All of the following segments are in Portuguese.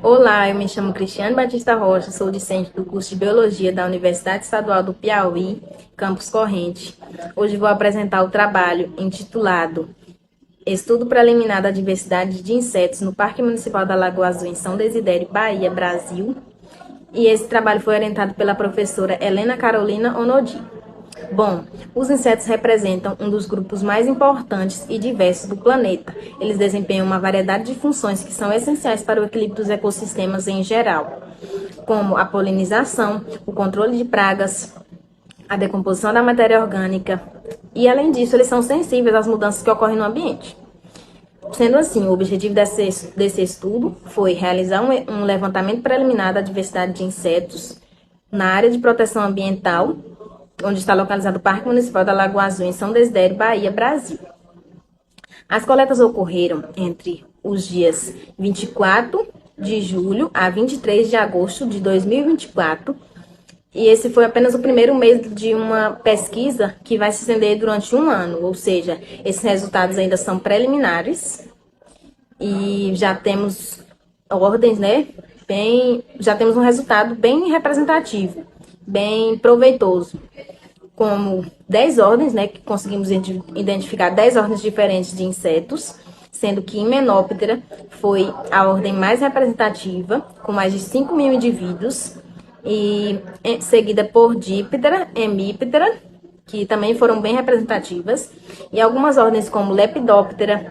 Olá, eu me chamo Cristiane Batista Rocha, sou discente do curso de Biologia da Universidade Estadual do Piauí, Campus Corrente. Hoje vou apresentar o trabalho intitulado Estudo Preliminar da Diversidade de Insetos no Parque Municipal da Lagoa Azul, em São Desidério, Bahia, Brasil. E esse trabalho foi orientado pela professora Helena Carolina Onodi. Bom, os insetos representam um dos grupos mais importantes e diversos do planeta. Eles desempenham uma variedade de funções que são essenciais para o equilíbrio dos ecossistemas em geral, como a polinização, o controle de pragas, a decomposição da matéria orgânica e, além disso, eles são sensíveis às mudanças que ocorrem no ambiente. Sendo assim, o objetivo desse estudo foi realizar um levantamento preliminar da diversidade de insetos na área de proteção ambiental, onde está localizado o Parque Municipal da Lagoa Azul, em São Desidério, Bahia, Brasil. As coletas ocorreram entre os dias 24 de julho a 23 de agosto de 2024, e esse foi apenas o primeiro mês de uma pesquisa que vai se estender durante um ano, ou seja, esses resultados ainda são preliminares e já temos ordens, né? Já temos um resultado bem representativo, bem proveitoso, como 10 ordens, né, que conseguimos identificar 10 ordens diferentes de insetos, sendo que Hymenoptera foi a ordem mais representativa, com mais de 5 mil indivíduos, e seguida por Diptera, Hemiptera, que também foram bem representativas, e algumas ordens como Lepidoptera,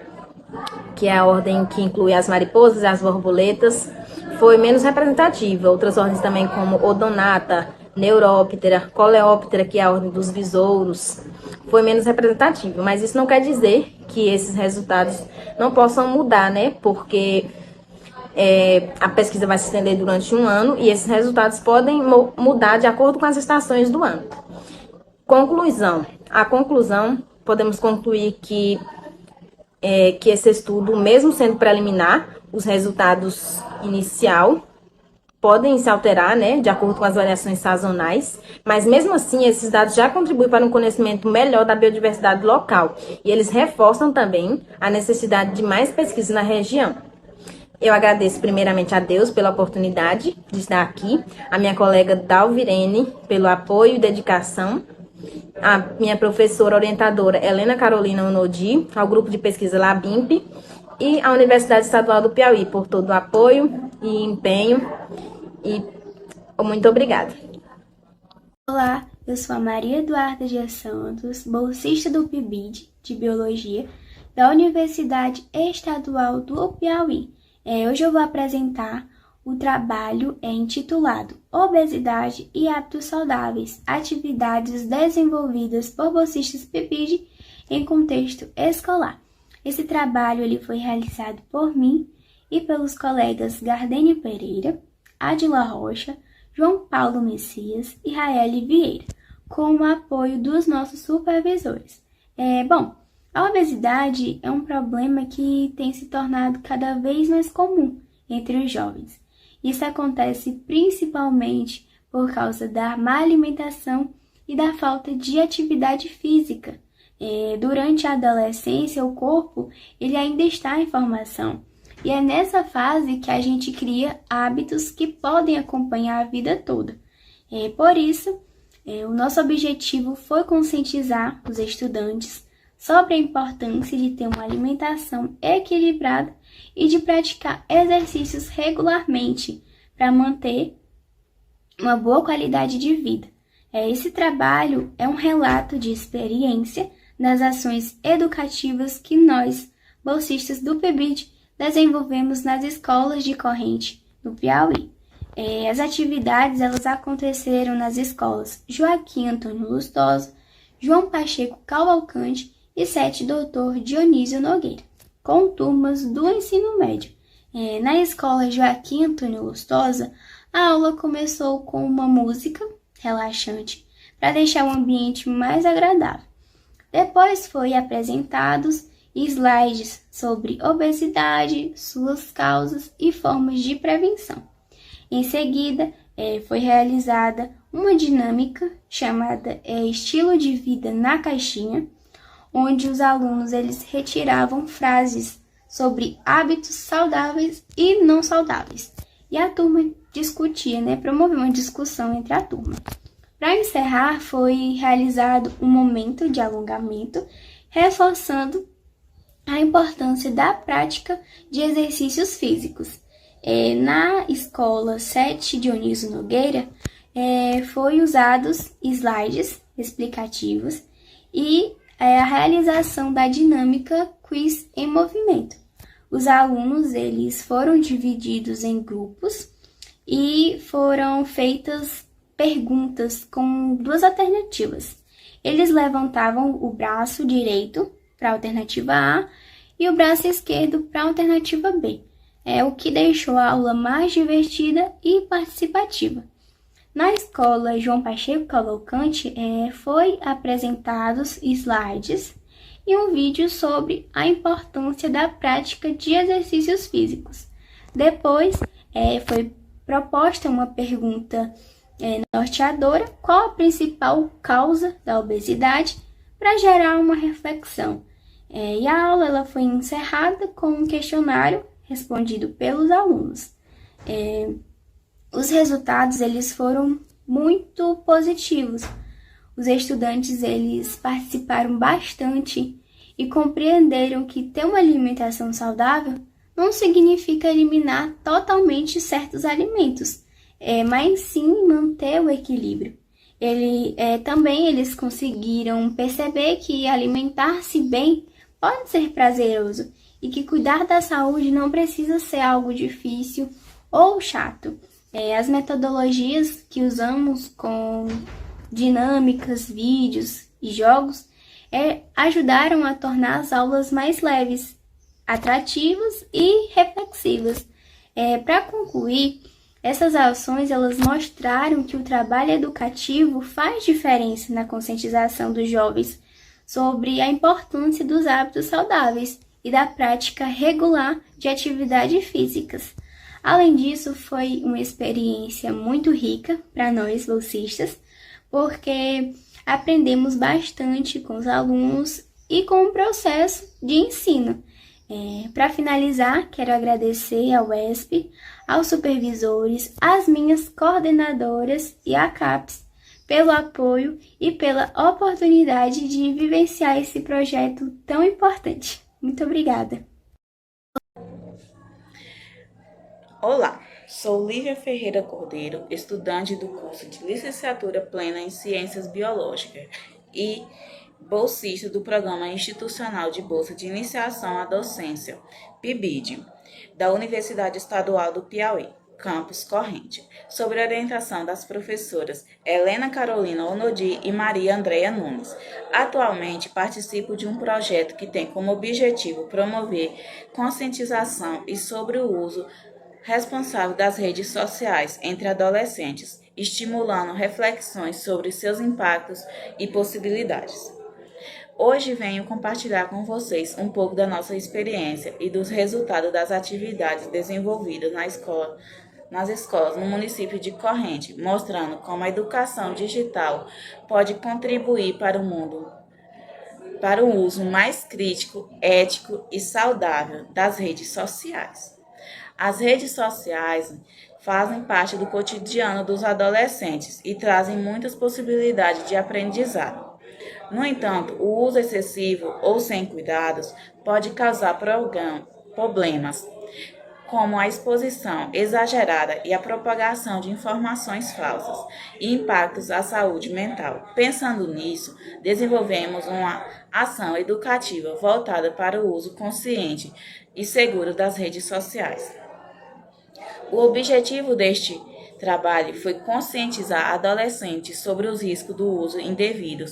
que é a ordem que inclui as mariposas e as borboletas, foi menos representativa. Outras ordens também como Odonata, Neuróptera, Coleóptera, que é a ordem dos besouros, foi menos representativa. Mas isso não quer dizer que esses resultados não possam mudar, né? Porque a pesquisa vai se estender durante um ano e esses resultados podem mudar de acordo com as estações do ano. Conclusão. A conclusão, podemos concluir que esse estudo, mesmo sendo preliminar, os resultados inicial podem se alterar, né, de acordo com as variações sazonais, mas mesmo assim esses dados já contribuem para um conhecimento melhor da biodiversidade local e eles reforçam também a necessidade de mais pesquisa na região. Eu agradeço primeiramente a Deus pela oportunidade de estar aqui, a minha colega Dalvirene pelo apoio e dedicação, a minha professora orientadora Helena Carolina Onodi, ao grupo de pesquisa Labimp e à Universidade Estadual do Piauí por todo o apoio e empenho. E muito obrigada. Olá, eu sou a Maria Eduarda Dias Santos, bolsista do PIBID de Biologia da Universidade Estadual do Piauí. Hoje eu vou apresentar o trabalho intitulado Obesidade e Hábitos Saudáveis, atividades desenvolvidas por bolsistas PIBID em contexto escolar. Esse trabalho ele foi realizado por mim e pelos colegas Gardene Pereira, Adila Rocha, João Paulo Messias e Raeli Vieira, com o apoio dos nossos supervisores. A obesidade é um problema que tem se tornado cada vez mais comum entre os jovens. Isso acontece principalmente por causa da má alimentação e da falta de atividade física. Durante a adolescência, o corpo ele ainda está em formação. E é nessa fase que a gente cria hábitos que podem acompanhar a vida toda. Por isso, o nosso objetivo foi conscientizar os estudantes sobre a importância de ter uma alimentação equilibrada e de praticar exercícios regularmente para manter uma boa qualidade de vida. Esse trabalho é um relato de experiência das ações educativas que nós, bolsistas do PIBID, desenvolvemos nas escolas de Corrente, no Piauí. As atividades elas aconteceram nas escolas Joaquim Antônio Lustosa, João Pacheco Cavalcante e 7 Dr. Dionísio Nogueira, com turmas do ensino médio. Na escola Joaquim Antônio Lustosa, a aula começou com uma música relaxante para deixar o ambiente mais agradável. Depois foi apresentados slides sobre obesidade, suas causas e formas de prevenção. Em seguida, foi realizada uma dinâmica chamada Estilo de Vida na Caixinha, onde os alunos eles retiravam frases sobre hábitos saudáveis e não saudáveis. E a turma discutia, promoveu uma discussão entre a turma. Para encerrar, foi realizado um momento de alongamento, reforçando a importância da prática de exercícios físicos. Na escola 7 Dionísio Nogueira, foi usados slides explicativos e a realização da dinâmica quiz em movimento. Os alunos eles foram divididos em grupos e foram feitas perguntas com duas alternativas. Eles levantavam o braço direito para a alternativa A e o braço esquerdo para a alternativa B, o que deixou a aula mais divertida e participativa. Na escola João Pacheco Cavalcante, foi apresentados slides e um vídeo sobre a importância da prática de exercícios físicos. Depois, foi proposta uma pergunta norteadora: qual a principal causa da obesidade, para gerar uma reflexão. E a aula ela foi encerrada com um questionário respondido pelos alunos. Os resultados eles foram muito positivos. Os estudantes eles participaram bastante e compreenderam que ter uma alimentação saudável não significa eliminar totalmente certos alimentos, mas sim manter o equilíbrio. Também eles conseguiram perceber que alimentar-se bem pode ser prazeroso e que cuidar da saúde não precisa ser algo difícil ou chato. As metodologias que usamos com dinâmicas, vídeos e jogos ajudaram a tornar as aulas mais leves, atrativas e reflexivas. Para concluir, essas ações elas mostraram que o trabalho educativo faz diferença na conscientização dos jovens sobre a importância dos hábitos saudáveis e da prática regular de atividades físicas. Além disso, foi uma experiência muito rica para nós bolsistas, porque aprendemos bastante com os alunos e com o processo de ensino. Para finalizar, quero agradecer ao UESP, aos supervisores, às minhas coordenadoras e à CAPES pelo apoio e pela oportunidade de vivenciar esse projeto tão importante. Muito obrigada! Olá, sou Lívia Ferreira Cordeiro, estudante do curso de Licenciatura Plena em Ciências Biológicas e bolsista do Programa Institucional de Bolsa de Iniciação à Docência, PIBID, da Universidade Estadual do Piauí, Campus Corrente, sob a orientação das professoras Helena Carolina Onodi e Maria Andreia Nunes. Atualmente participo de um projeto que tem como objetivo promover conscientização e sobre o uso responsável das redes sociais entre adolescentes, estimulando reflexões sobre seus impactos e possibilidades. Hoje venho compartilhar com vocês um pouco da nossa experiência e dos resultados das atividades desenvolvidas nas escolas no município de Corrente, mostrando como a educação digital pode contribuir para o uso mais crítico, ético e saudável das redes sociais. As redes sociais fazem parte do cotidiano dos adolescentes e trazem muitas possibilidades de aprendizado. No entanto, o uso excessivo ou sem cuidados pode causar problemas, como a exposição exagerada e a propagação de informações falsas e impactos à saúde mental. Pensando nisso, desenvolvemos uma ação educativa voltada para o uso consciente e seguro das redes sociais. O objetivo deste trabalho foi conscientizar adolescentes sobre os riscos do uso indevido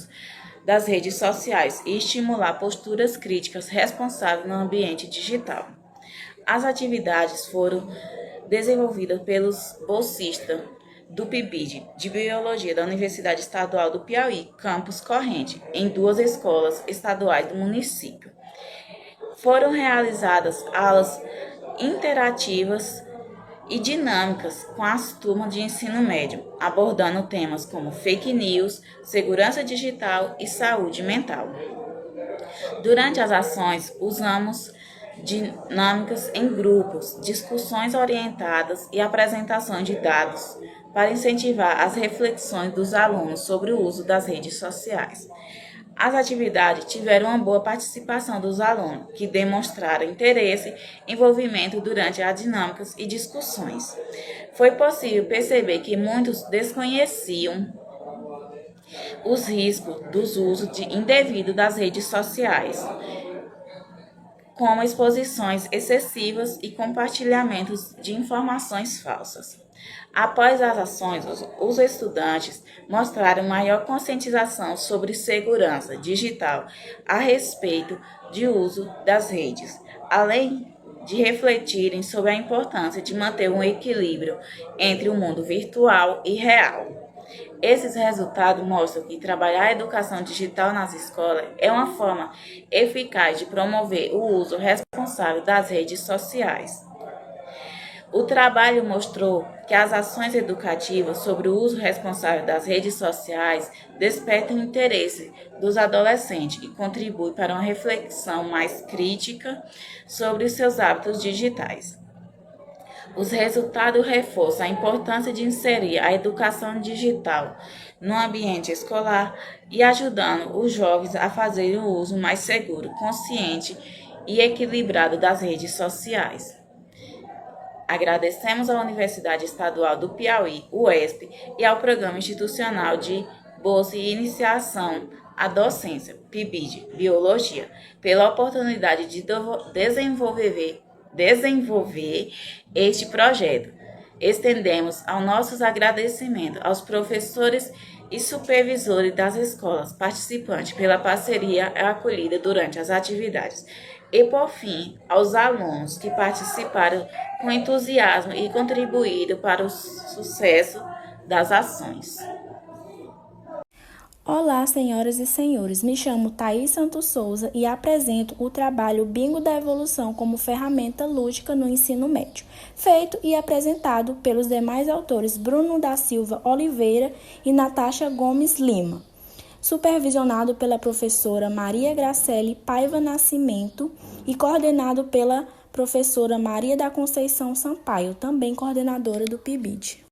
das redes sociais e estimular posturas críticas responsáveis no ambiente digital. As atividades foram desenvolvidas pelos bolsistas do PIBID de Biologia da Universidade Estadual do Piauí, Campus Corrente, em 2 escolas estaduais do município. Foram realizadas aulas interativas e dinâmicas com as turmas de ensino médio, abordando temas como fake news, segurança digital e saúde mental. Durante as ações, usamos dinâmicas em grupos, discussões orientadas e apresentações de dados para incentivar as reflexões dos alunos sobre o uso das redes sociais. As atividades tiveram uma boa participação dos alunos, que demonstraram interesse e envolvimento durante as dinâmicas e discussões. Foi possível perceber que muitos desconheciam os riscos do uso indevido das redes sociais, como exposições excessivas e compartilhamentos de informações falsas. Após as ações, os estudantes mostraram maior conscientização sobre segurança digital a respeito de uso das redes, além de refletirem sobre a importância de manter um equilíbrio entre o mundo virtual e real. Esses resultados mostram que trabalhar a educação digital nas escolas é uma forma eficaz de promover o uso responsável das redes sociais. O trabalho mostrou que as ações educativas sobre o uso responsável das redes sociais despertam o interesse dos adolescentes e contribuem para uma reflexão mais crítica sobre os seus hábitos digitais. Os resultados reforçam a importância de inserir a educação digital no ambiente escolar e ajudando os jovens a fazerem o uso mais seguro, consciente e equilibrado das redes sociais. Agradecemos à Universidade Estadual do Piauí, UESP, e ao Programa Institucional de Bolsa e Iniciação à Docência, PIBID, Biologia, pela oportunidade de desenvolver este projeto. Estendemos aos nossos agradecimentos aos professores e supervisores das escolas participantes pela parceria acolhida durante as atividades. E, por fim, aos alunos que participaram com entusiasmo e contribuíram para o sucesso das ações. Olá, senhoras e senhores, me chamo Thaís Santos Souza e apresento o trabalho Bingo da Evolução como ferramenta lúdica no ensino médio, feito e apresentado pelos demais autores Bruno da Silva Oliveira e Natasha Gomes Lima, supervisionado pela professora Maria Gracelli Paiva Nascimento e coordenado pela professora Maria da Conceição Sampaio, também coordenadora do PIBID.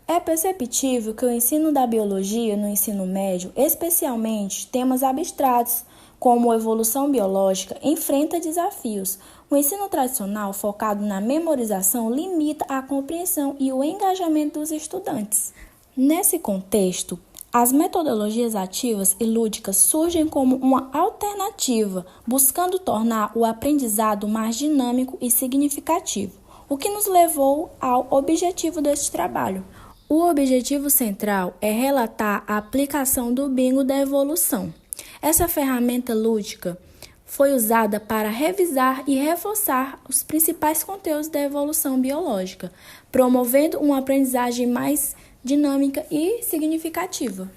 É perceptível que o ensino da biologia no ensino médio, especialmente temas abstratos como evolução biológica, enfrenta desafios. O ensino tradicional, focado na memorização, limita a compreensão e o engajamento dos estudantes. Nesse contexto, as metodologias ativas e lúdicas surgem como uma alternativa, buscando tornar o aprendizado mais dinâmico e significativo, o que nos levou ao objetivo deste trabalho. O objetivo central é relatar a aplicação do Bingo da Evolução. Essa ferramenta lúdica foi usada para revisar e reforçar os principais conteúdos da evolução biológica, promovendo uma aprendizagem mais dinâmica e significativa.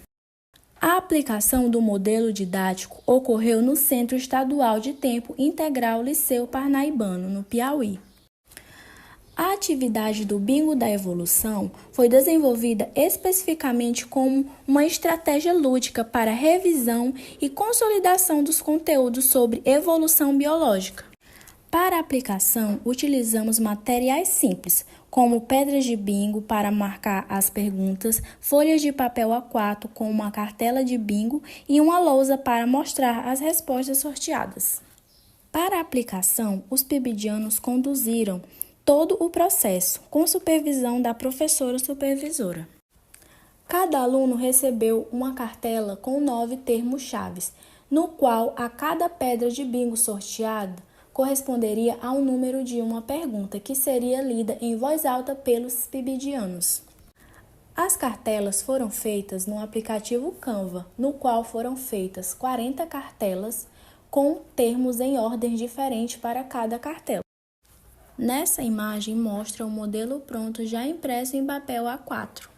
A aplicação do modelo didático ocorreu no Centro Estadual de Tempo Integral Liceu Parnaibano, no Piauí. A atividade do Bingo da Evolução foi desenvolvida especificamente como uma estratégia lúdica para revisão e consolidação dos conteúdos sobre evolução biológica. Para a aplicação, utilizamos materiais simples, como pedras de bingo para marcar as perguntas, folhas de papel A4 com uma cartela de bingo e uma lousa para mostrar as respostas sorteadas. Para a aplicação, os pibidianos conduziram todo o processo, com supervisão da professora supervisora. Cada aluno recebeu uma cartela com 9 termos-chaves, no qual a cada pedra de bingo sorteada corresponderia ao número de uma pergunta, que seria lida em voz alta pelos pibidianos. As cartelas foram feitas no aplicativo Canva, no qual foram feitas 40 cartelas com termos em ordem diferente para cada cartela. Nessa imagem mostra o modelo pronto já impresso em papel A4.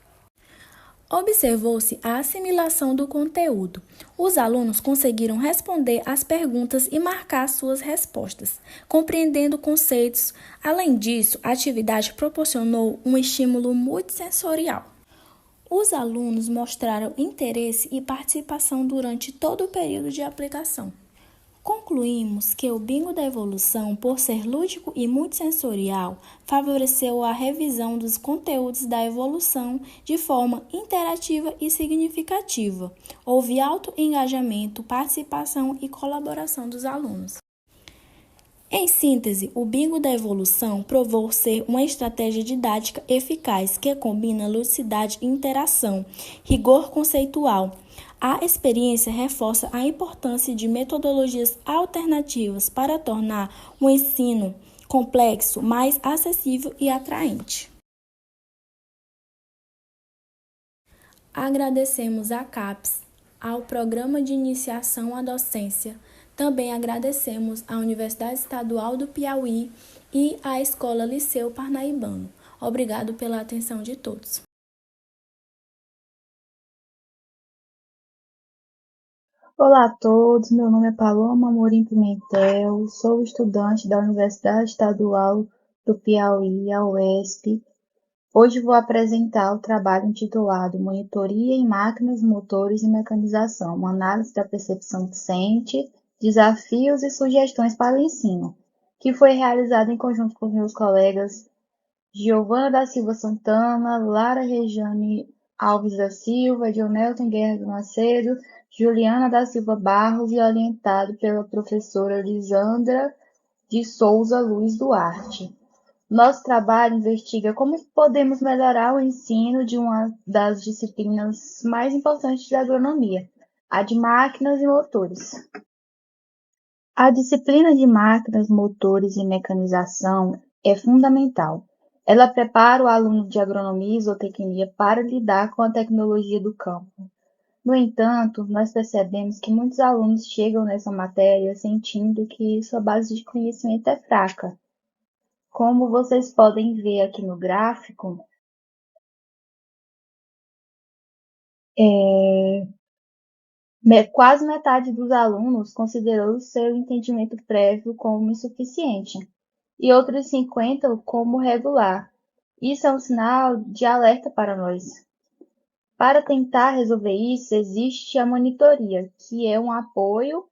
Observou-se a assimilação do conteúdo. Os alunos conseguiram responder às perguntas e marcar suas respostas, compreendendo conceitos. Além disso, a atividade proporcionou um estímulo multissensorial. Os alunos mostraram interesse e participação durante todo o período de aplicação. Concluímos que o bingo da evolução, por ser lúdico e multissensorial, favoreceu a revisão dos conteúdos da evolução de forma interativa e significativa. Houve alto engajamento, participação e colaboração dos alunos. Em síntese, o bingo da evolução provou ser uma estratégia didática eficaz que combina ludicidade e interação, rigor conceitual. A experiência reforça a importância de metodologias alternativas para tornar o ensino complexo mais acessível e atraente. Agradecemos à CAPES, ao Programa de Iniciação à Docência. Também agradecemos à Universidade Estadual do Piauí e à Escola Liceu Parnaibano. Obrigado pela atenção de todos. Olá a todos, meu nome é Paloma Amorim Pimentel, sou estudante da Universidade Estadual do Piauí, a UESP. Hoje vou apresentar o trabalho intitulado Monitoria em Máquinas, Motores e Mecanização, uma análise da percepção docente, desafios e sugestões para o ensino, que foi realizado em conjunto com meus colegas Giovana da Silva Santana, Lara Rejane Alves da Silva, Dionelton Guerra do Macedo, Juliana da Silva Barros e orientado pela professora Lisandra de Souza Luiz Duarte. Nosso trabalho investiga como podemos melhorar o ensino de uma das disciplinas mais importantes da agronomia, a de máquinas e motores. A disciplina de máquinas, motores e mecanização é fundamental. Ela prepara o aluno de agronomia e zootecnia para lidar com a tecnologia do campo. No entanto, nós percebemos que muitos alunos chegam nessa matéria sentindo que sua base de conhecimento é fraca. Como vocês podem ver aqui no gráfico, quase metade dos alunos considerou seu entendimento prévio como insuficiente e outros 50% como regular. Isso é um sinal de alerta para nós. Para tentar resolver isso, existe a monitoria, que é um apoio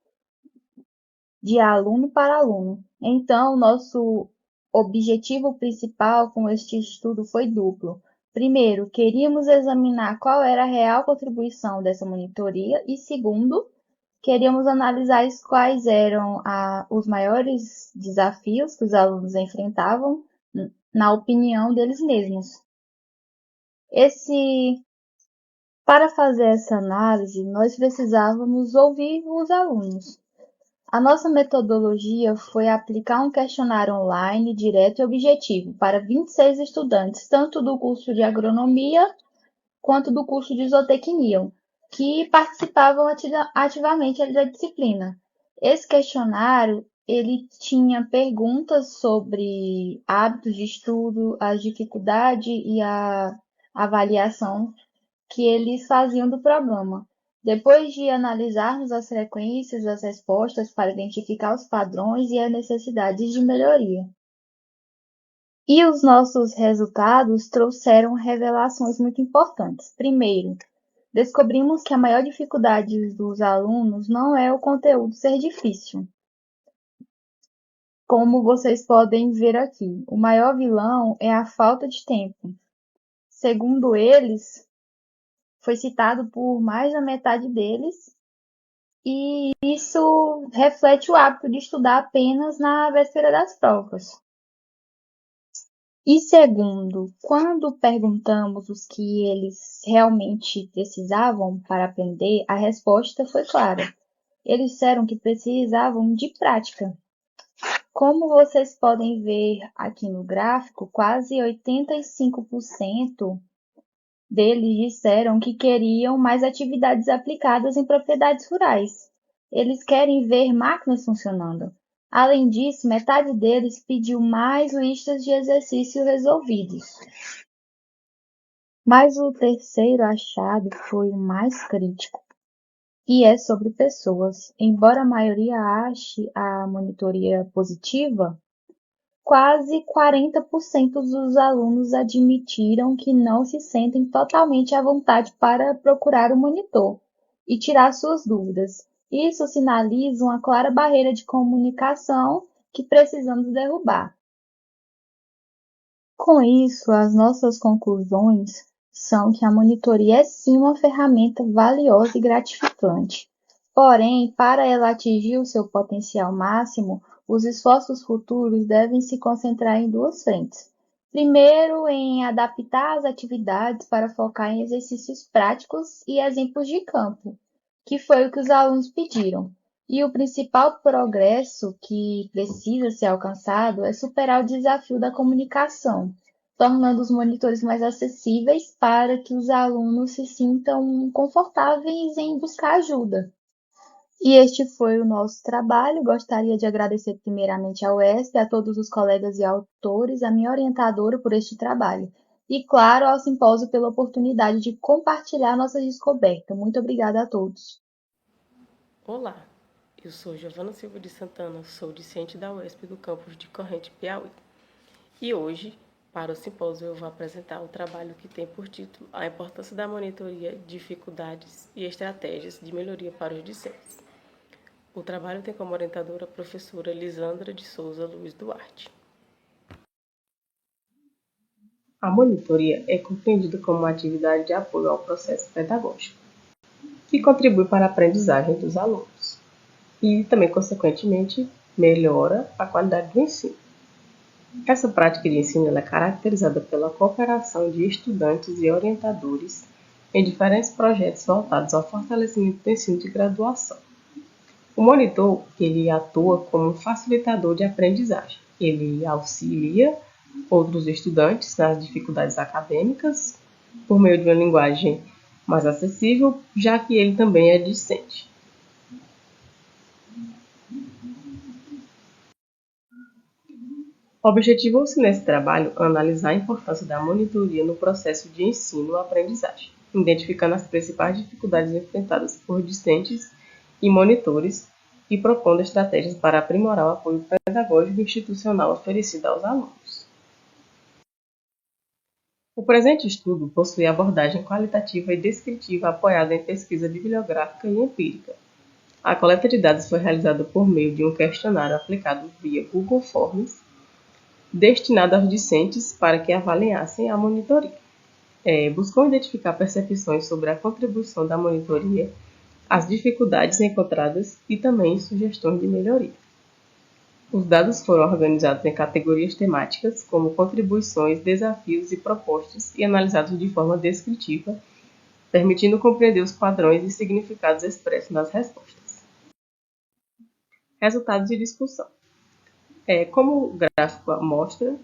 de aluno para aluno. Então, nosso objetivo principal com este estudo foi duplo. Primeiro, queríamos examinar qual era a real contribuição dessa monitoria e, segundo, queríamos analisar quais eram os maiores desafios que os alunos enfrentavam na opinião deles mesmos. Para fazer essa análise, nós precisávamos ouvir os alunos. A nossa metodologia foi aplicar um questionário online direto e objetivo para 26 estudantes, tanto do curso de agronomia quanto do curso de zootecnia, que participavam ativamente da disciplina. Esse questionário ele tinha perguntas sobre hábitos de estudo, a dificuldade e a avaliação que eles faziam do programa. Depois de analisarmos as frequências das respostas para identificar os padrões e as necessidades de melhoria. E os nossos resultados trouxeram revelações muito importantes. Primeiro, descobrimos que a maior dificuldade dos alunos não é o conteúdo ser difícil. Como vocês podem ver aqui, o maior vilão é a falta de tempo. Segundo eles, foi citado por mais da metade deles, e isso reflete o hábito de estudar apenas na véspera das provas. E segundo, quando perguntamos os que eles realmente precisavam para aprender, a resposta foi clara. Eles disseram que precisavam de prática. Como vocês podem ver aqui no gráfico, quase 85% deles disseram que queriam mais atividades aplicadas em propriedades rurais. Eles querem ver máquinas funcionando. Além disso, metade deles pediu mais listas de exercícios resolvidos. Mas o terceiro achado foi o mais crítico, e é sobre pessoas. Embora a maioria ache a monitoria positiva, quase 40% dos alunos admitiram que não se sentem totalmente à vontade para procurar o monitor e tirar suas dúvidas. Isso sinaliza uma clara barreira de comunicação que precisamos derrubar. Com isso, as nossas conclusões são que a monitoria é sim uma ferramenta valiosa e gratificante. Porém, para ela atingir o seu potencial máximo, os esforços futuros devem se concentrar em duas frentes. Primeiro, em adaptar as atividades para focar em exercícios práticos e exemplos de campo, que foi o que os alunos pediram. E o principal progresso que precisa ser alcançado é superar o desafio da comunicação, tornando os monitores mais acessíveis para que os alunos se sintam confortáveis em buscar ajuda. E este foi o nosso trabalho. Gostaria de agradecer primeiramente ao UESP, a todos os colegas e autores, a minha orientadora por este trabalho. E, claro, ao Simpósio pela oportunidade de compartilhar nossa descoberta. Muito obrigada a todos. Olá, eu sou Giovana Silva de Santana, sou discente da UESP do campus de Corrente, Piauí. E hoje, para o simpósio, eu vou apresentar o trabalho que tem por título A Importância da Monitoria, Dificuldades e Estratégias de Melhoria para os Discentes. O trabalho tem como orientadora a professora Lisandra de Souza Luiz Duarte. A monitoria é compreendida como uma atividade de apoio ao processo pedagógico, que contribui para a aprendizagem dos alunos e também, consequentemente, melhora a qualidade do ensino. Essa prática de ensino é caracterizada pela cooperação de estudantes e orientadores em diferentes projetos voltados ao fortalecimento do ensino de graduação. O monitor, ele atua como um facilitador de aprendizagem. Ele auxilia outros estudantes nas dificuldades acadêmicas por meio de uma linguagem mais acessível, já que ele também é discente. Objetivou-se nesse trabalho analisar a importância da monitoria no processo de ensino-aprendizagem, identificando as principais dificuldades enfrentadas por discentes e monitores e propondo estratégias para aprimorar o apoio pedagógico e institucional oferecido aos alunos. O presente estudo possui abordagem qualitativa e descritiva apoiada em pesquisa bibliográfica e empírica. A coleta de dados foi realizada por meio de um questionário aplicado via Google Forms, destinado aos discentes para que avaliassem a monitoria. Buscou identificar percepções sobre a contribuição da monitoria, as dificuldades encontradas e também sugestões de melhoria. Os dados foram organizados em categorias temáticas, como contribuições, desafios e propostas, e analisados de forma descritiva, permitindo compreender os padrões e significados expressos nas respostas. Resultados de discussão. Como o gráfico mostra,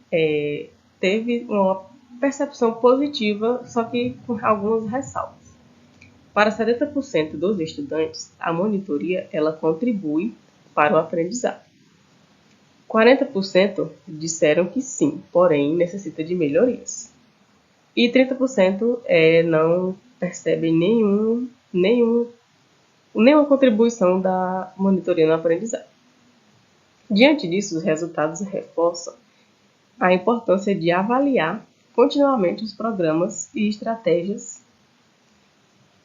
teve uma percepção positiva, só que com algumas ressalvas. Para 70% dos estudantes, a monitoria ela contribui para o aprendizado. 40% disseram que sim, porém necessita de melhorias. E 30% não percebem nenhuma contribuição da monitoria no aprendizado. Diante disso, os resultados reforçam a importância de avaliar continuamente os programas e estratégias,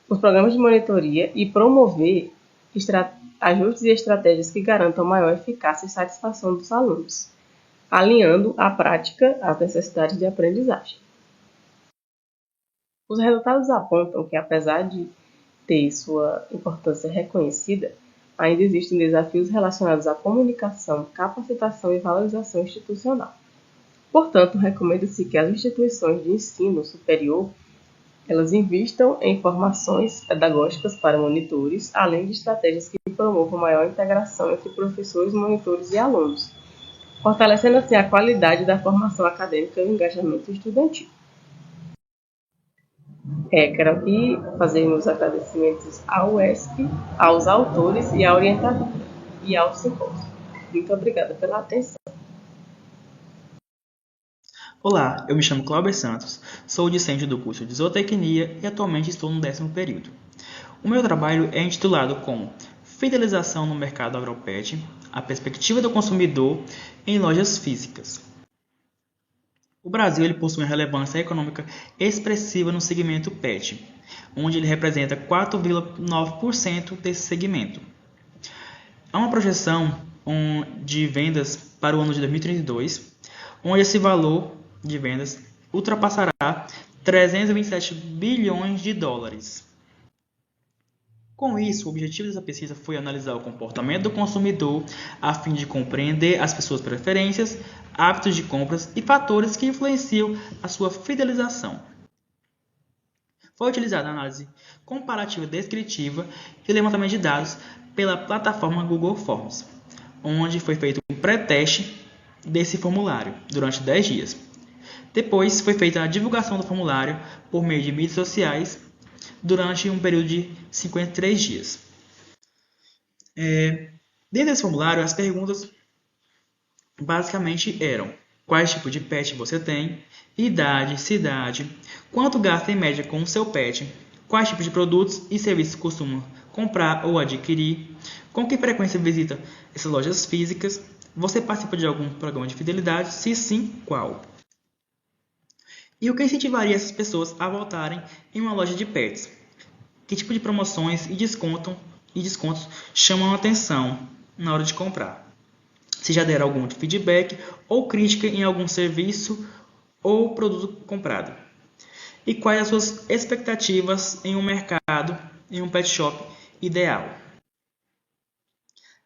os programas de monitoria e promover ajustes e estratégias que garantam maior eficácia e satisfação dos alunos, alinhando a prática às necessidades de aprendizagem. Os resultados apontam que, apesar de ter sua importância reconhecida, ainda existem desafios relacionados à comunicação, capacitação e valorização institucional. Portanto, recomenda-se que as instituições de ensino superior elas investam em formações pedagógicas para monitores, além de estratégias que promovam maior integração entre professores, monitores e alunos, fortalecendo assim a qualidade da formação acadêmica e o engajamento estudantil. Quero aqui fazer meus agradecimentos ao UESP, aos autores e à orientadora, e ao simpósio. Muito obrigada pela atenção. Olá, eu me chamo Cláudio Santos, sou discente do curso de Zootecnia e atualmente estou no 10º período. O meu trabalho é intitulado como Fidelização no Mercado Agropet, a perspectiva do consumidor em lojas físicas. O Brasil ele possui uma relevância econômica expressiva no segmento PET, onde ele representa 4,9% desse segmento. há uma projeção de vendas para o ano de 2032, onde esse valor de vendas ultrapassará 327 bilhões de dólares. Com isso, o objetivo dessa pesquisa foi analisar o comportamento do consumidor a fim de compreender as suas preferências, hábitos de compras e fatores que influenciam a sua fidelização. Foi utilizada a análise comparativa descritiva e levantamento de dados pela plataforma Google Forms, onde foi feito um pré-teste desse formulário durante 10 dias. Depois foi feita a divulgação do formulário por meio de mídias sociais durante um período de 53 dias. Dentro desse formulário, as perguntas basicamente eram: quais tipos de pet você tem, idade, cidade, quanto gasta em média com o seu pet, quais tipos de produtos e serviços costuma comprar ou adquirir, com que frequência visita essas lojas físicas, você participa de algum programa de fidelidade, se sim, qual? E o que incentivaria essas pessoas a voltarem em uma loja de pets? Que tipo de promoções e descontos chamam a atenção na hora de comprar? Se já deram algum feedback ou crítica em algum serviço ou produto comprado? E quais as suas expectativas em um mercado, em um pet shop ideal?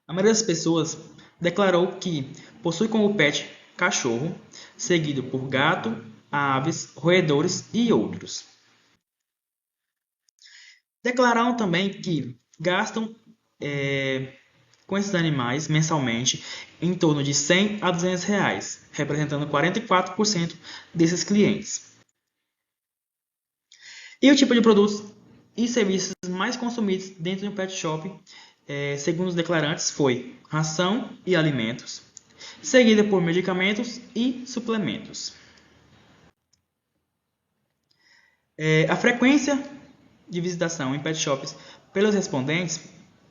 A maioria das pessoas declarou que possui como pet cachorro, seguido por gato, aves, roedores e outros. Declararam também que gastam com esses animais mensalmente em torno de 100 a 200 reais, representando 44% desses clientes. E o tipo de produtos e serviços mais consumidos dentro de um pet shop, segundo os declarantes, foi ração e alimentos, seguida por medicamentos e suplementos. A frequência de visitação em pet shops pelos respondentes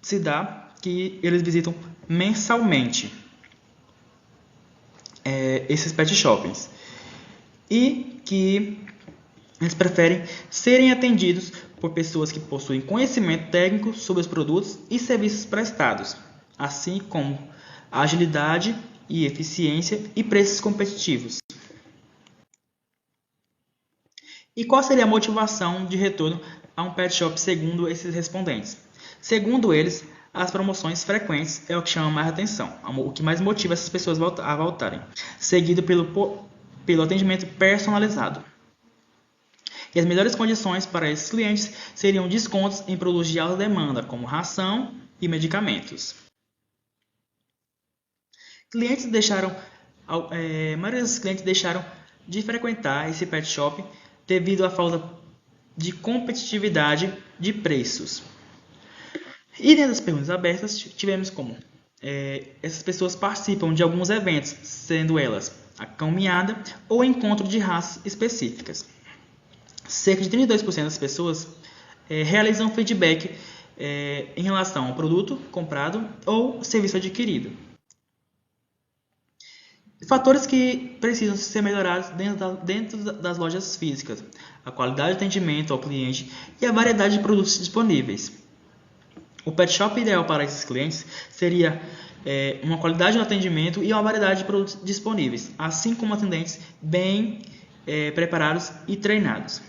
se dá que eles visitam mensalmente esses pet shoppings e que eles preferem serem atendidos por pessoas que possuem conhecimento técnico sobre os produtos e serviços prestados, assim como agilidade e eficiência e preços competitivos. E qual seria a motivação de retorno a um pet shop segundo esses respondentes? Segundo eles, as promoções frequentes é o que chama mais atenção, o que mais motiva essas pessoas a voltarem, seguido pelo atendimento personalizado. E as melhores condições para esses clientes seriam descontos em produtos de alta demanda, como ração e medicamentos. A maioria desses clientes deixaram de frequentar esse pet shop devido à falta de competitividade de preços. E dentro das perguntas abertas, tivemos como essas pessoas participam de alguns eventos, sendo elas a caminhada ou encontro de raças específicas. Cerca de 32% das pessoas realizam feedback em relação ao produto comprado ou serviço adquirido. Fatores que precisam ser melhorados dentro das lojas físicas: a qualidade de atendimento ao cliente e a variedade de produtos disponíveis. O pet shop ideal para esses clientes seria uma qualidade no atendimento e uma variedade de produtos disponíveis, assim como atendentes bem preparados e treinados.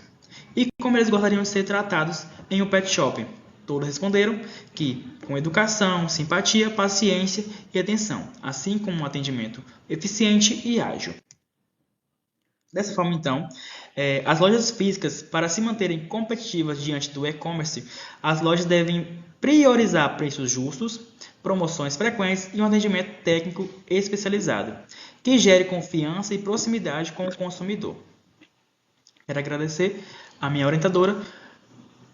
E como eles gostariam de ser tratados em um pet shop? Todos responderam que com educação, simpatia, paciência e atenção, assim como um atendimento eficiente e ágil. Dessa forma, então, as lojas físicas, para se manterem competitivas diante do e-commerce, as lojas devem priorizar preços justos, promoções frequentes e um atendimento técnico especializado, que gere confiança e proximidade com o consumidor. Quero agradecer à minha orientadora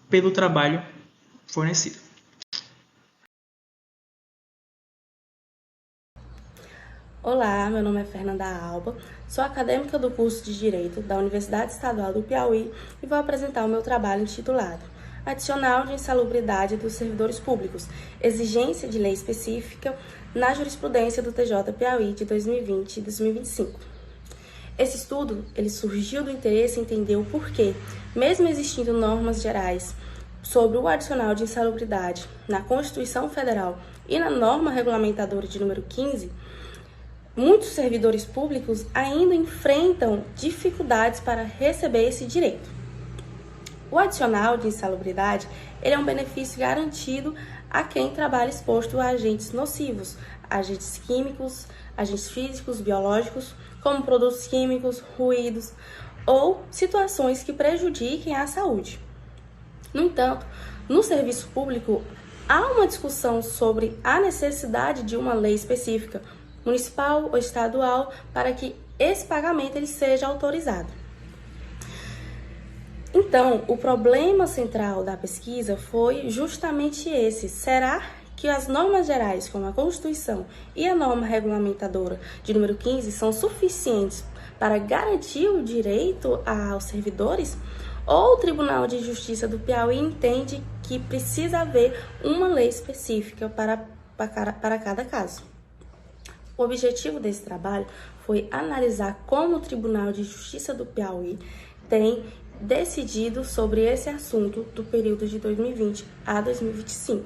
pelo trabalho fornecido. Olá, meu nome é Fernanda Alba, sou acadêmica do curso de Direito da Universidade Estadual do Piauí e vou apresentar o meu trabalho intitulado Adicional de Insalubridade dos Servidores Públicos, exigência de lei específica na jurisprudência do TJ Piauí de 2020 e 2025. Esse estudo ele surgiu do interesse em entender o porquê, mesmo existindo normas gerais sobre o adicional de insalubridade na Constituição Federal e na norma regulamentadora de número 15, muitos servidores públicos ainda enfrentam dificuldades para receber esse direito. O adicional de insalubridade ele é um benefício garantido a quem trabalha exposto a agentes nocivos, agentes químicos, agentes físicos, biológicos, como produtos químicos, ruídos ou situações que prejudiquem a saúde. No entanto, no serviço público, há uma discussão sobre a necessidade de uma lei específica, municipal ou estadual, para que esse pagamento ele seja autorizado. Então, o problema central da pesquisa foi justamente esse. Será que as normas gerais, como a Constituição e a norma regulamentadora de número 15, são suficientes para garantir o direito aos servidores? Ou o Tribunal de Justiça do Piauí entende que precisa haver uma lei específica para cada caso? O objetivo desse trabalho foi analisar como o Tribunal de Justiça do Piauí tem decidido sobre esse assunto do período de 2020 a 2025.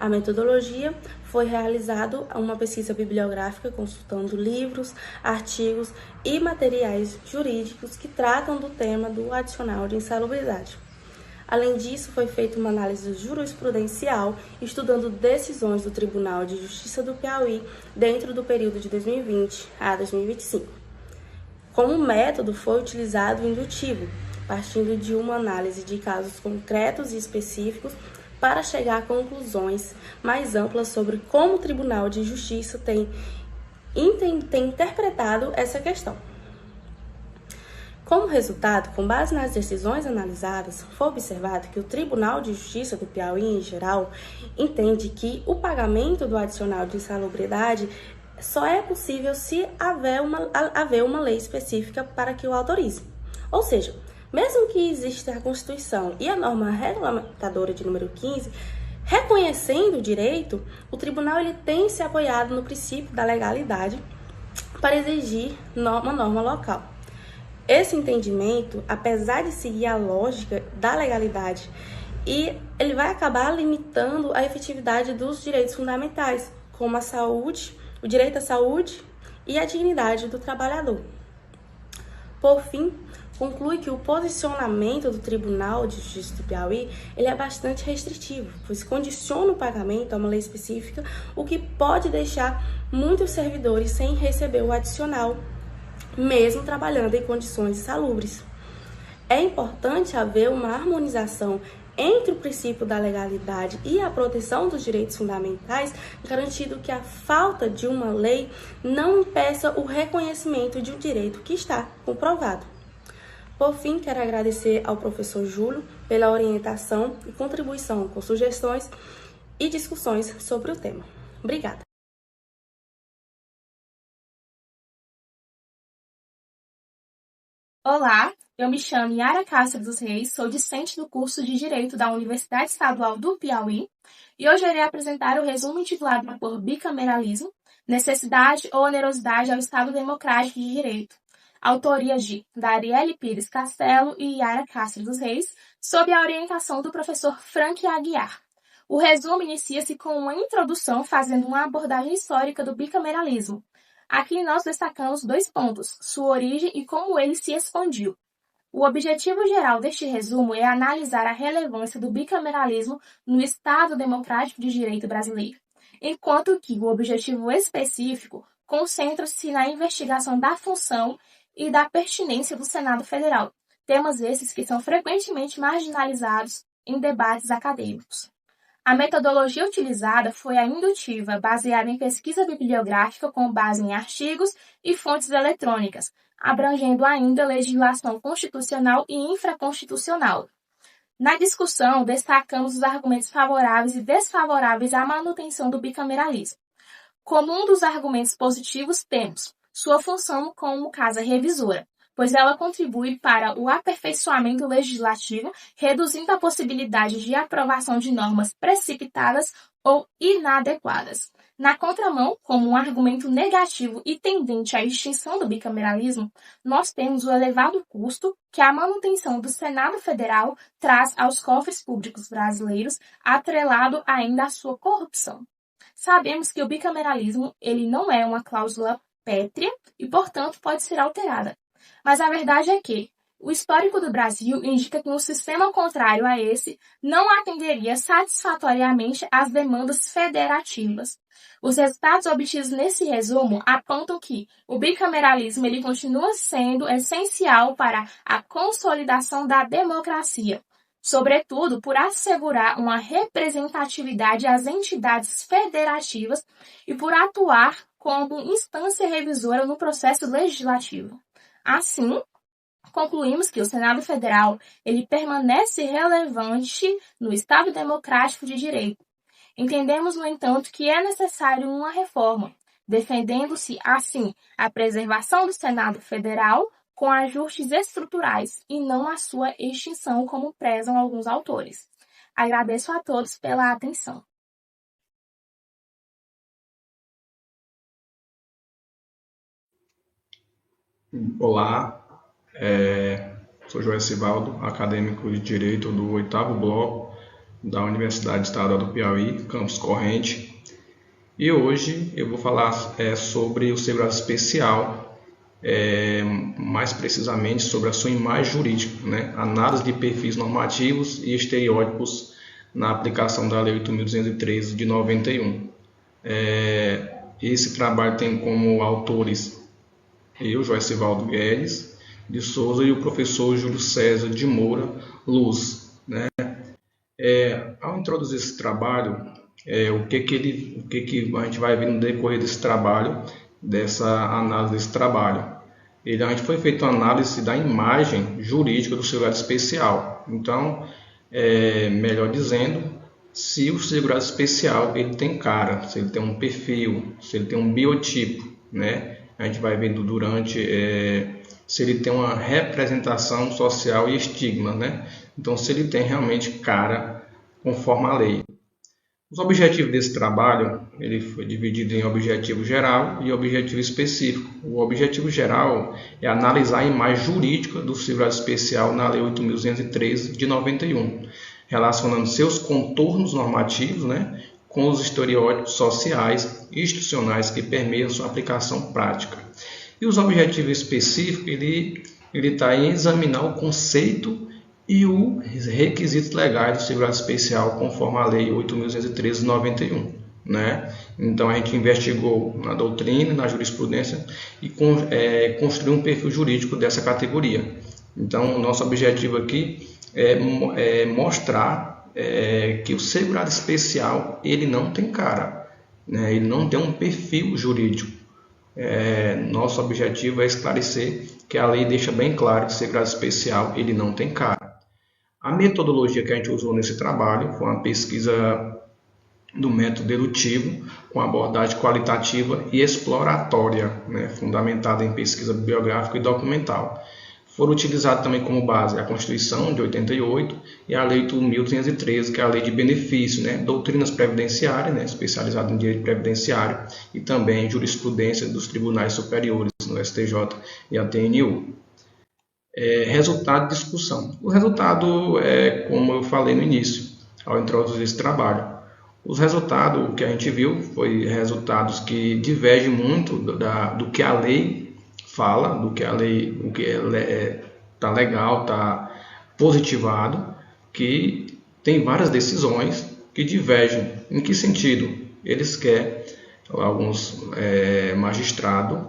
A metodologia foi realizada uma pesquisa bibliográfica consultando livros, artigos e materiais jurídicos que tratam do tema do adicional de insalubridade. Além disso, foi feita uma análise jurisprudencial estudando decisões do Tribunal de Justiça do Piauí dentro do período de 2020 a 2025. Como método, foi utilizado o indutivo, partindo de uma análise de casos concretos e específicos para chegar a conclusões mais amplas sobre como o Tribunal de Justiça tem interpretado essa questão. Como resultado, com base nas decisões analisadas, foi observado que o Tribunal de Justiça do Piauí, em geral, entende que o pagamento do adicional de insalubridade só é possível se haver uma lei específica para que o autorize. Ou seja, mesmo que exista a Constituição e a norma regulamentadora de número 15, reconhecendo o direito, o tribunal ele tem se apoiado no princípio da legalidade para exigir uma norma local. Esse entendimento, apesar de seguir a lógica da legalidade, ele vai acabar limitando a efetividade dos direitos fundamentais, como a saúde, o direito à saúde e a dignidade do trabalhador. Por fim, conclui que o posicionamento do Tribunal de Justiça do Piauí ele é bastante restritivo, pois condiciona o pagamento a uma lei específica, o que pode deixar muitos servidores sem receber o adicional, mesmo trabalhando em condições insalubres. É importante haver uma harmonização entre o princípio da legalidade e a proteção dos direitos fundamentais, garantindo que a falta de uma lei não impeça o reconhecimento de um direito que está comprovado. Por fim, quero agradecer ao professor Júlio pela orientação e contribuição com sugestões e discussões sobre o tema. Obrigada. Olá, eu me chamo Yara Castro dos Reis, sou discente do curso de Direito da Universidade Estadual do Piauí e hoje irei apresentar o resumo intitulado por Bicameralismo, Necessidade ou Onerosidade ao Estado Democrático de Direito, autoria de Darielle Pires Castelo e Yara Castro dos Reis, sob a orientação do professor Frank Aguiar. O resumo inicia-se com uma introdução fazendo uma abordagem histórica do bicameralismo. Aqui nós destacamos 2 pontos, sua origem e como ele se expandiu. O objetivo geral deste resumo é analisar a relevância do bicameralismo no Estado Democrático de Direito brasileiro, enquanto que o objetivo específico concentra-se na investigação da função e da pertinência do Senado Federal, temas esses que são frequentemente marginalizados em debates acadêmicos. A metodologia utilizada foi a indutiva, baseada em pesquisa bibliográfica com base em artigos e fontes eletrônicas, abrangendo ainda legislação constitucional e infraconstitucional. Na discussão, destacamos os argumentos favoráveis e desfavoráveis à manutenção do bicameralismo. Como um dos argumentos positivos, temos sua função como casa revisora, pois ela contribui para o aperfeiçoamento legislativo, reduzindo a possibilidade de aprovação de normas precipitadas ou inadequadas. Na contramão, como um argumento negativo e tendente à extinção do bicameralismo, nós temos o elevado custo que a manutenção do Senado Federal traz aos cofres públicos brasileiros, atrelado ainda à sua corrupção. Sabemos que o bicameralismo ele não é uma cláusula pétrea e, portanto, pode ser alterada. Mas a verdade é que o histórico do Brasil indica que um sistema contrário a esse não atenderia satisfatoriamente às demandas federativas. Os resultados obtidos nesse resumo apontam que o bicameralismo ele continua sendo essencial para a consolidação da democracia, sobretudo por assegurar uma representatividade às entidades federativas e por atuar como instância revisora no processo legislativo. Assim, concluímos que o Senado Federal ele permanece relevante no Estado Democrático de Direito. Entendemos, no entanto, que é necessário uma reforma, defendendo-se, assim, a preservação do Senado Federal com ajustes estruturais e não a sua extinção, como prezam alguns autores. Agradeço a todos pela atenção. Olá, sou Joel Sivaldo, acadêmico de Direito do 8º Bloco da Universidade Estadual do Piauí, campus Corrente. E hoje eu vou falar sobre o segurado especial, mais precisamente sobre a sua imagem jurídica, né? Análise de perfis normativos e estereótipos na aplicação da Lei 8.213 de 91. Esse trabalho tem como autores eu, Joel Sivaldo Guedes de Souza, e o professor Júlio César de Moura Luz, né? Ao introduzir esse trabalho, o que a gente vai ver no decorrer desse trabalho, dessa análise desse trabalho? A gente foi feita uma análise da imagem jurídica do segurado especial. Então, melhor dizendo, se o segurado especial ele tem cara, se ele tem um perfil, se ele tem um biotipo, né? A gente vai vendo durante se ele tem uma representação social e estigma, né? Então, se ele tem realmente cara conforme a lei. Os objetivos desse trabalho, ele foi dividido em objetivo geral e objetivo específico. O objetivo geral é analisar a imagem jurídica do segurado especial na Lei 8.213 de 91, relacionando seus contornos normativos, né, com os estereótipos sociais e institucionais que permeiam sua aplicação prática. E os objetivos específicos, ele está em examinar o conceito e os requisitos legais do segurado especial conforme a Lei 8.213 de 91. Né? Então a gente investigou na doutrina, na jurisprudência e construiu um perfil jurídico dessa categoria. Então o nosso objetivo aqui é mostrar que o segurado especial ele não tem cara, né? Ele não tem um perfil jurídico. Nosso objetivo é esclarecer que a lei deixa bem claro que o segurado especial ele não tem cara. A metodologia que a gente usou nesse trabalho foi uma pesquisa do método dedutivo com abordagem qualitativa e exploratória, né? Fundamentada em pesquisa biográfica e documental. Foram utilizados também como base a Constituição de 88 e a Lei 8.213, que é a Lei de Benefício, né? Doutrinas previdenciárias, né? Especializadas em direito previdenciário, e também jurisprudência dos tribunais superiores, no STJ e a TNU. Resultado de discussão. O resultado é como eu falei no início, ao introduzir esse trabalho. Os resultados que a gente viu foi resultados que divergem muito do que a lei fala, do que a lei, o que está legal, está positivado, que tem várias decisões que divergem. Em que sentido? Eles querem, alguns magistrados,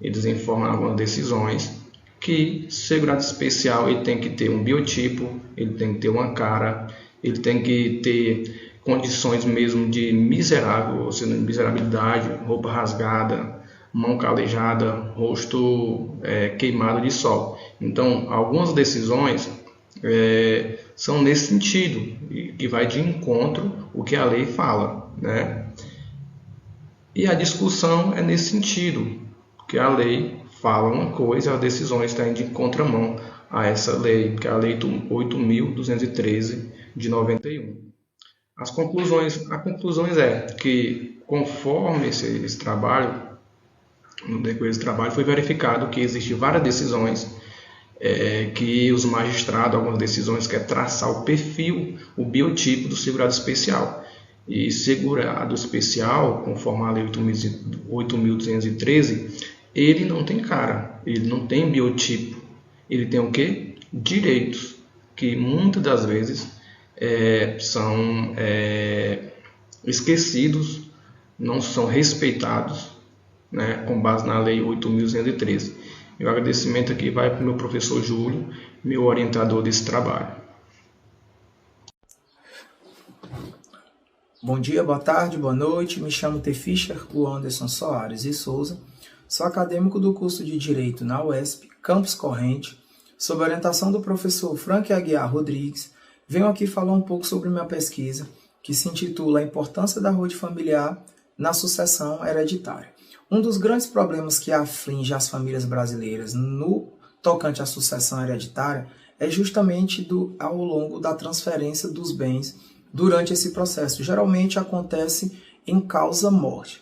eles informam algumas decisões que segurado especial ele tem que ter um biotipo, ele tem que ter uma cara, ele tem que ter condições mesmo de miserável, ou seja, miserabilidade, roupa rasgada, mão calejada, rosto queimado de sol. Então, algumas decisões são nesse sentido, que vai de encontro o que a lei fala, né? E a discussão é nesse sentido, que a lei fala uma coisa, as decisões estão indo de contramão a essa lei, que é a Lei 8.213 de 91. As conclusões é que, conforme esse trabalho, no decorrer desse trabalho, foi verificado que existem várias decisões que os magistrados, algumas decisões, querem traçar o perfil, o biotipo do segurado especial. E segurado especial, conforme a Lei 8.213, ele não tem cara, ele não tem biotipo. Ele tem o quê? Direitos, que muitas das vezes são esquecidos, não são respeitados, né, com base na Lei 8.213. Meu agradecimento aqui vai para o meu professor Júlio, meu orientador desse trabalho. Bom dia, boa tarde, boa noite. Me chamo T. Fischer Anderson Soares e Souza. Sou acadêmico do curso de Direito na UESP, Campus Corrente. Sob a orientação do professor Frank Aguiar Rodrigues, venho aqui falar um pouco sobre minha pesquisa, que se intitula A Importância da Rede Familiar na Sucessão Hereditária. Um dos grandes problemas que aflige as famílias brasileiras no tocante à sucessão hereditária é justamente ao longo da transferência dos bens durante esse processo. Geralmente acontece em causa-morte.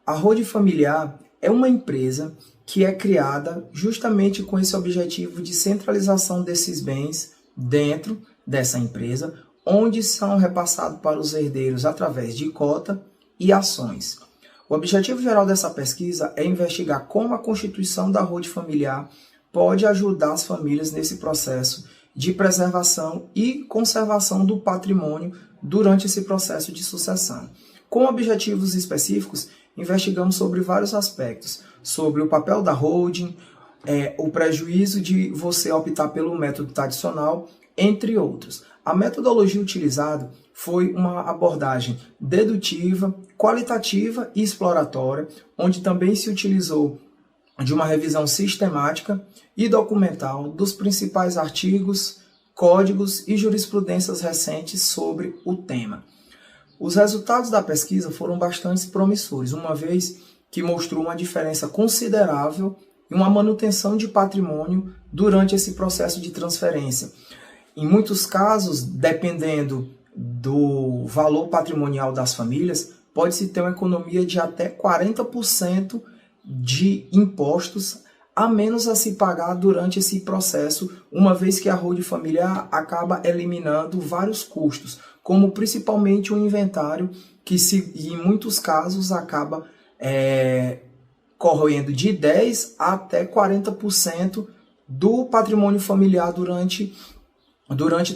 A Rede Familiar é uma empresa que é criada justamente com esse objetivo de centralização desses bens dentro dessa empresa, onde são repassados para os herdeiros através de cota e ações. O objetivo geral dessa pesquisa é investigar como a constituição da Rede Familiar pode ajudar as famílias nesse processo de preservação e conservação do patrimônio durante esse processo de sucessão. Com objetivos específicos, investigamos sobre vários aspectos, sobre o papel da holding, o prejuízo de você optar pelo método tradicional, entre outros. A metodologia utilizada foi uma abordagem dedutiva, qualitativa e exploratória, onde também se utilizou de uma revisão sistemática e documental dos principais artigos, códigos e jurisprudências recentes sobre o tema. Os resultados da pesquisa foram bastante promissores, uma vez que mostrou uma diferença considerável e uma manutenção de patrimônio durante esse processo de transferência. Em muitos casos, dependendo do valor patrimonial das famílias, pode-se ter uma economia de até 40% de impostos a menos a se pagar durante esse processo, uma vez que a Rede Familiar acaba eliminando vários custos, como principalmente o inventário, que em muitos casos acaba corroendo de 10% até 40% do patrimônio familiar durante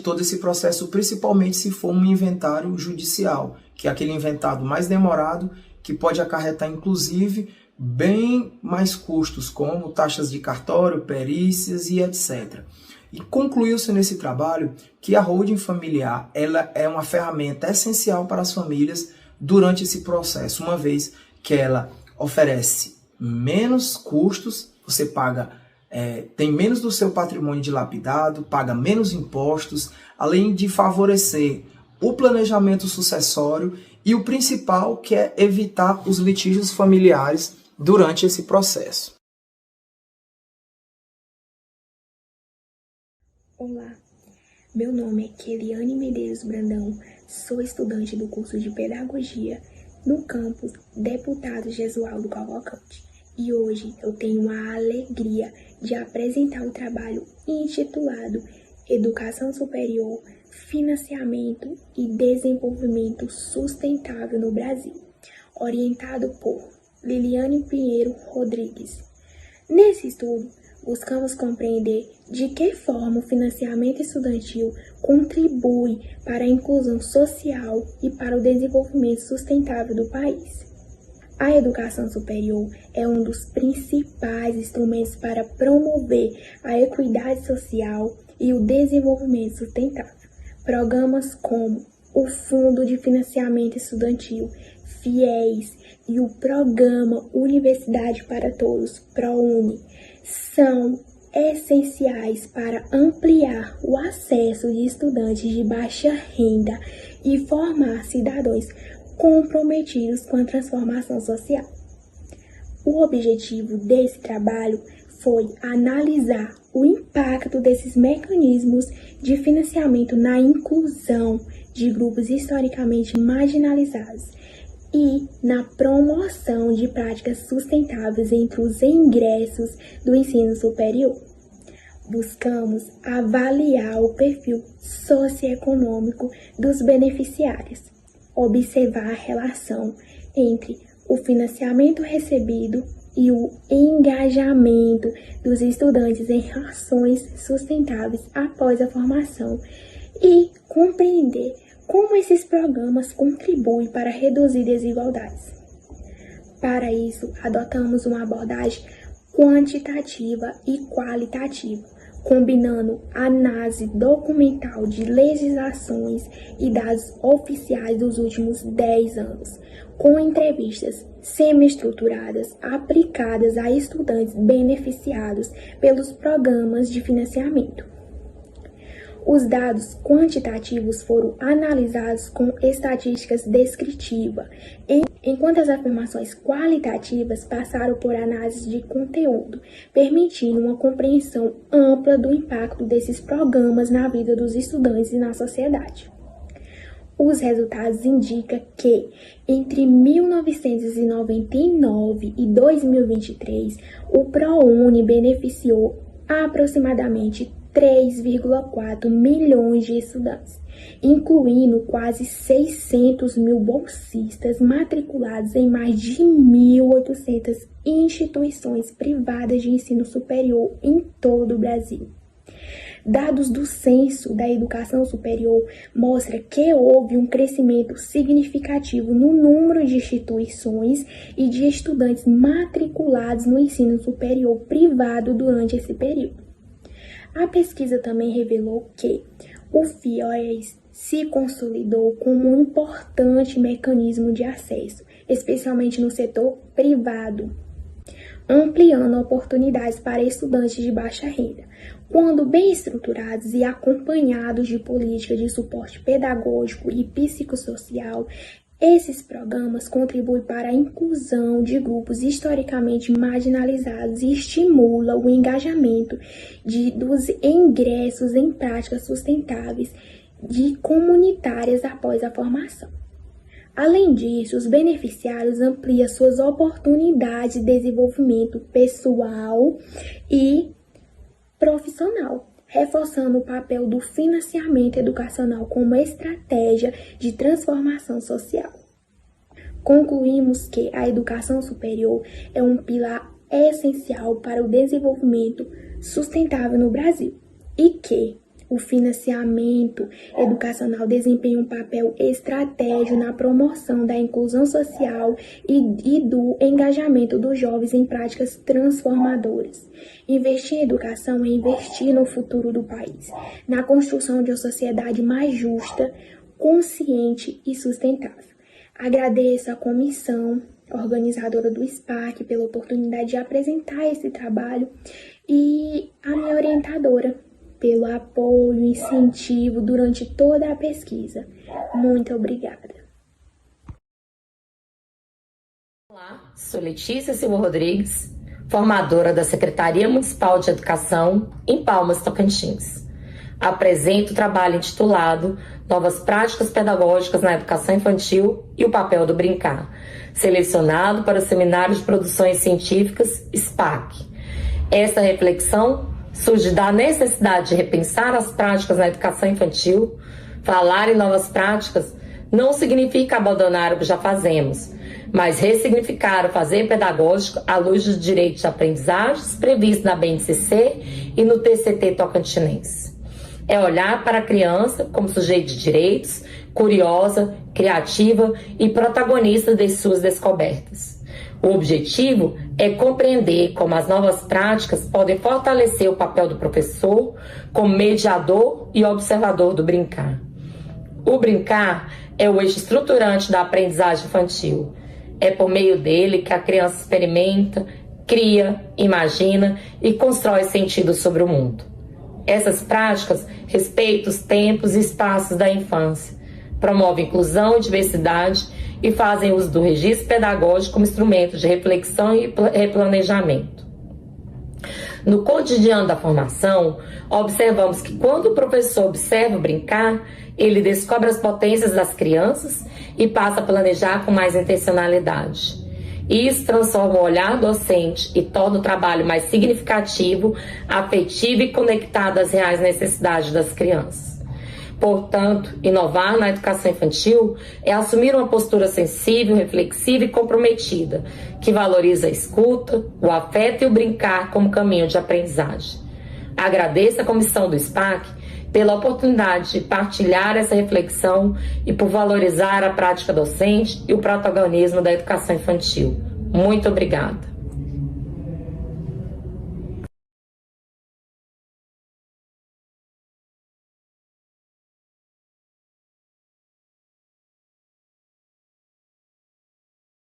todo esse processo, principalmente se for um inventário judicial, que é aquele inventário mais demorado, que pode acarretar inclusive bem mais custos, como taxas de cartório, perícias e etc. E concluiu-se nesse trabalho que a holding familiar ela é uma ferramenta essencial para as famílias durante esse processo, uma vez que ela oferece menos custos, você paga tem menos do seu patrimônio dilapidado, paga menos impostos, além de favorecer o planejamento sucessório e o principal, que é evitar os litígios familiares durante esse processo. Olá, meu nome é Keliane Medeiros Brandão, sou estudante do curso de Pedagogia no campus Deputado Jesualdo Cavalcante e hoje eu tenho a alegria de apresentar o trabalho intitulado Educação Superior, Financiamento e Desenvolvimento Sustentável no Brasil, orientado por Liliane Pinheiro Rodrigues. Nesse estudo, buscamos compreender de que forma o financiamento estudantil contribui para a inclusão social e para o desenvolvimento sustentável do país. A educação superior é um dos principais instrumentos para promover a equidade social e o desenvolvimento sustentável. Programas como o Fundo de Financiamento Estudantil, FIES, e o Programa Universidade para Todos, ProUni, são essenciais para ampliar o acesso de estudantes de baixa renda e formar cidadãos comprometidos com a transformação social. O objetivo desse trabalho foi analisar o impacto desses mecanismos de financiamento na inclusão de grupos historicamente marginalizados e na promoção de práticas sustentáveis entre os ingressos do ensino superior. Buscamos avaliar o perfil socioeconômico dos beneficiários, observar a relação entre o financiamento recebido e o engajamento dos estudantes em ações sustentáveis após a formação e compreender como esses programas contribuem para reduzir desigualdades. Para isso, adotamos uma abordagem quantitativa e qualitativa, combinando análise documental de legislações e dados oficiais dos últimos 10 anos, com entrevistas semi-estruturadas aplicadas a estudantes beneficiados pelos programas de financiamento. Os dados quantitativos foram analisados com estatísticas descritivas, enquanto as afirmações qualitativas passaram por análise de conteúdo, permitindo uma compreensão ampla do impacto desses programas na vida dos estudantes e na sociedade. Os resultados indicam que, entre 1999 e 2023, o ProUni beneficiou aproximadamente 3,4 milhões de estudantes, incluindo quase 600 mil bolsistas matriculados em mais de 1.800 instituições privadas de ensino superior em todo o Brasil. Dados do Censo da Educação Superior mostram que houve um crescimento significativo no número de instituições e de estudantes matriculados no ensino superior privado durante esse período. A pesquisa também revelou que o FIES se consolidou como um importante mecanismo de acesso, especialmente no setor privado, ampliando oportunidades para estudantes de baixa renda. Quando bem estruturados e acompanhados de políticas de suporte pedagógico e psicossocial, esses programas contribuem para a inclusão de grupos historicamente marginalizados e estimulam o engajamento dos ingressos em práticas sustentáveis comunitárias após a formação. Além disso, os beneficiários ampliam suas oportunidades de desenvolvimento pessoal e profissional, reforçando o papel do financiamento educacional como estratégia de transformação social. Concluímos que a educação superior é um pilar essencial para o desenvolvimento sustentável no Brasil e que o financiamento educacional desempenha um papel estratégico na promoção da inclusão social e do engajamento dos jovens em práticas transformadoras. Investir em educação é investir no futuro do país, na construção de uma sociedade mais justa, consciente e sustentável. Agradeço à comissão organizadora do SPAC pela oportunidade de apresentar esse trabalho e à minha orientadora pelo apoio e incentivo durante toda a pesquisa. Muito obrigada. Olá, sou Letícia Silva Rodrigues, formadora da Secretaria Municipal de Educação em Palmas, Tocantins. Apresento o trabalho intitulado Novas Práticas Pedagógicas na Educação Infantil e o Papel do Brincar, selecionado para o Seminário de Produções Científicas SPAC. Essa reflexão surge da necessidade de repensar as práticas na educação infantil. Falar em novas práticas não significa abandonar o que já fazemos, mas ressignificar o fazer pedagógico à luz dos direitos de aprendizagens previstos na BNCC e no TCT tocantinense. É olhar para a criança como sujeito de direitos, curiosa, criativa e protagonista de suas descobertas. O objetivo é compreender como as novas práticas podem fortalecer o papel do professor como mediador e observador do brincar. O brincar é o eixo estruturante da aprendizagem infantil. É por meio dele que a criança experimenta, cria, imagina e constrói sentido sobre o mundo. Essas práticas respeitam os tempos e espaços da infância, promovem inclusão e diversidade e fazem uso do registro pedagógico como instrumento de reflexão e replanejamento. No cotidiano da formação, observamos que quando o professor observa o brincar, ele descobre as potências das crianças e passa a planejar com mais intencionalidade. Isso transforma o olhar docente e torna o trabalho mais significativo, afetivo e conectado às reais necessidades das crianças. Portanto, inovar na educação infantil é assumir uma postura sensível, reflexiva e comprometida, que valoriza a escuta, o afeto e o brincar como caminho de aprendizagem. Agradeço à comissão do SPAC pela oportunidade de partilhar essa reflexão e por valorizar a prática docente e o protagonismo da educação infantil. Muito obrigada.